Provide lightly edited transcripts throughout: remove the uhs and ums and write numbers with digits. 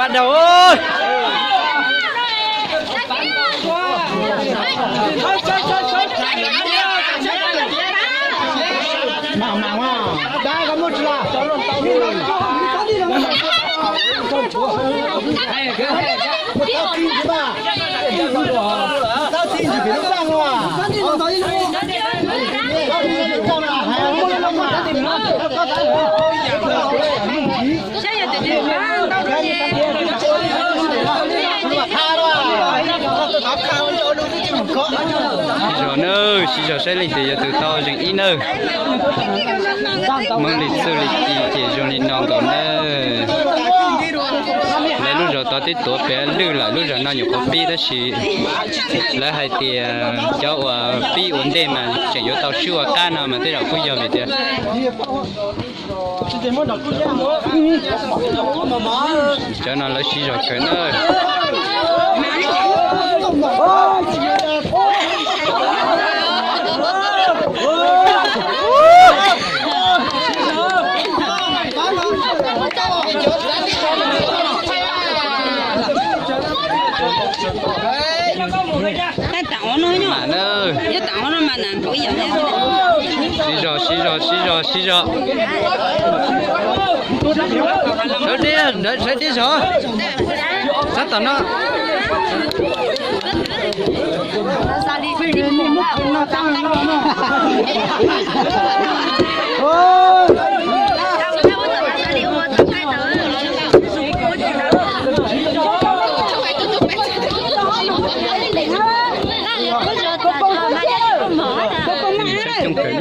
bắt đầu ơi mà đã có một là rồi nơi chỉ cho sẽ lịch thì từ to dừng in nơi mong lịch sử lịch gì chỉ dùng lịch non còn nơi lấy lúc rồi tao tiếp tục bé lưu lại lúc rồi nó nhiều có pi đó chỉ lấy hai tiền cho pi ổn định mà chỉ có tao siêu can nào mà tới đâu cũng giờ về tiền cho nó lấy chỉ rồi cái nơi tạo nó nhá. Chứ tạo nó mà nàn tuổi giờ thế. Xí rồi. Sẽ đi rồi. Sắp tao nó. Trong cái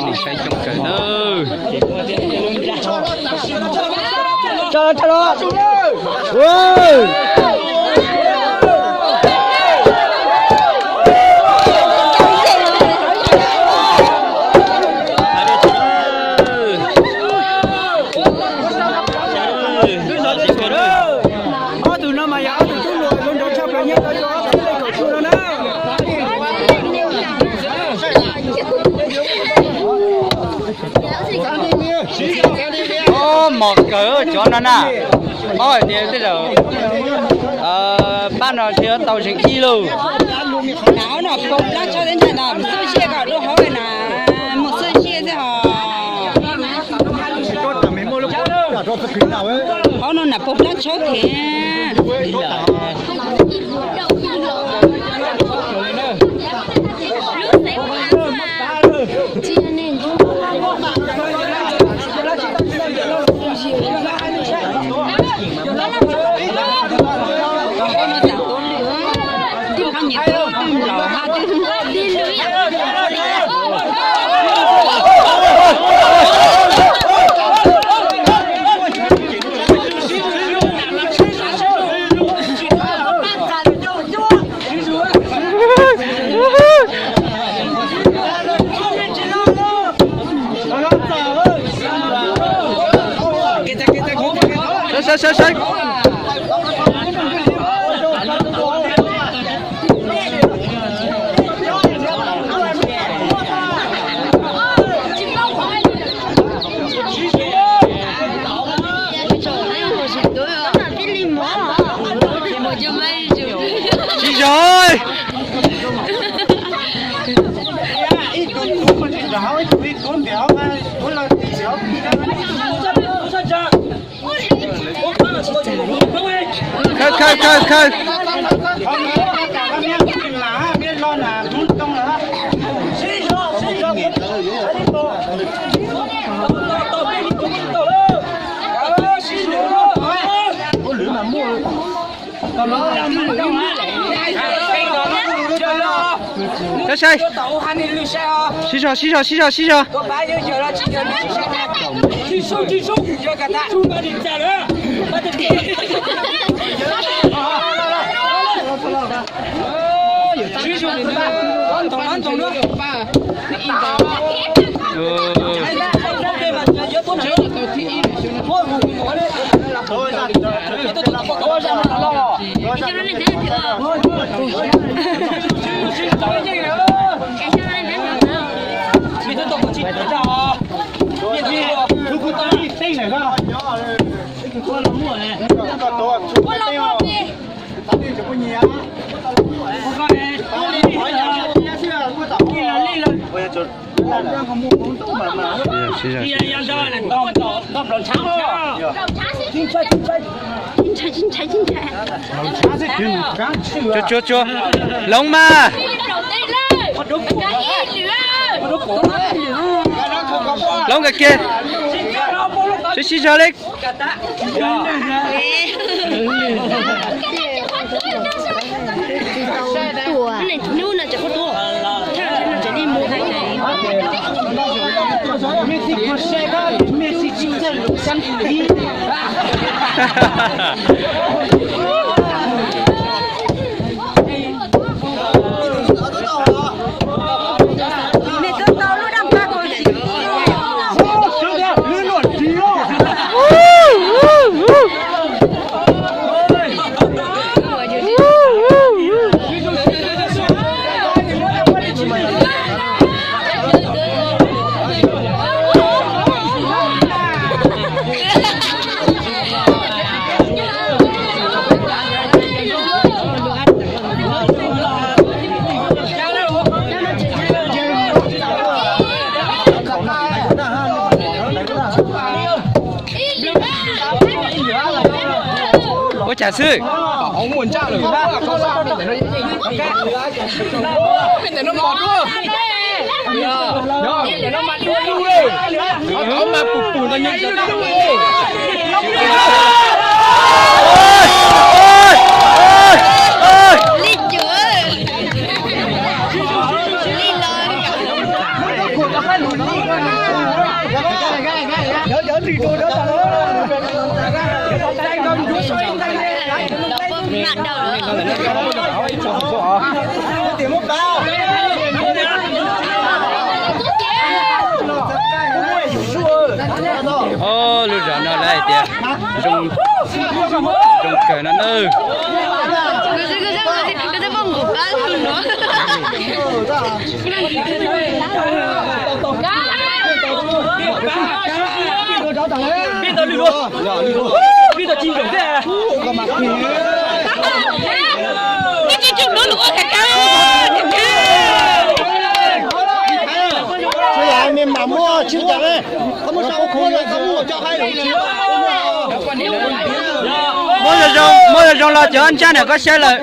nơi say trong cái nơi cho nó một cỡ cho nó nè thôi thì bây giờ ban đầu thì tàu chừng y luôn Nó cột lá cho đến nhà nào sơ xe cả lúc hỏi là một sơ xe thế hả họ nó là cột lá cho thì Sai. Chị rồi. Khơi. Sai. Xí rồi. 如果当你对了个，过了木呢，过了木的，当你就不捏。我告诉你，当你好像也是我打累了，我也就。两个木工都慢慢。是是。cho lông mà lông cái kia xí cho lên này nu là chỉ có đua nó chỉ đi mua hàng này Mexico chega, Mexico já sempre có trà sư ông muốn trả lời ra không sao để nó để nó ngọt luôn để nó mặn luôn đi ông mà bùn ra nhanh cho nó đi chữa đi lời nhớ gì tôi đó ô lúc giờ nó lại tiệt dùng cờ nó nư cái cái bông của ba luôn nữa biết tao đi luôn biết tao chim được thế cái chị chụp nó lụa cả bây giờ mình mà mua chim chẳng ấy không có sao khô rồi không mua cho hai đồng mỗi lần rong là chờ anh cha này có xe lại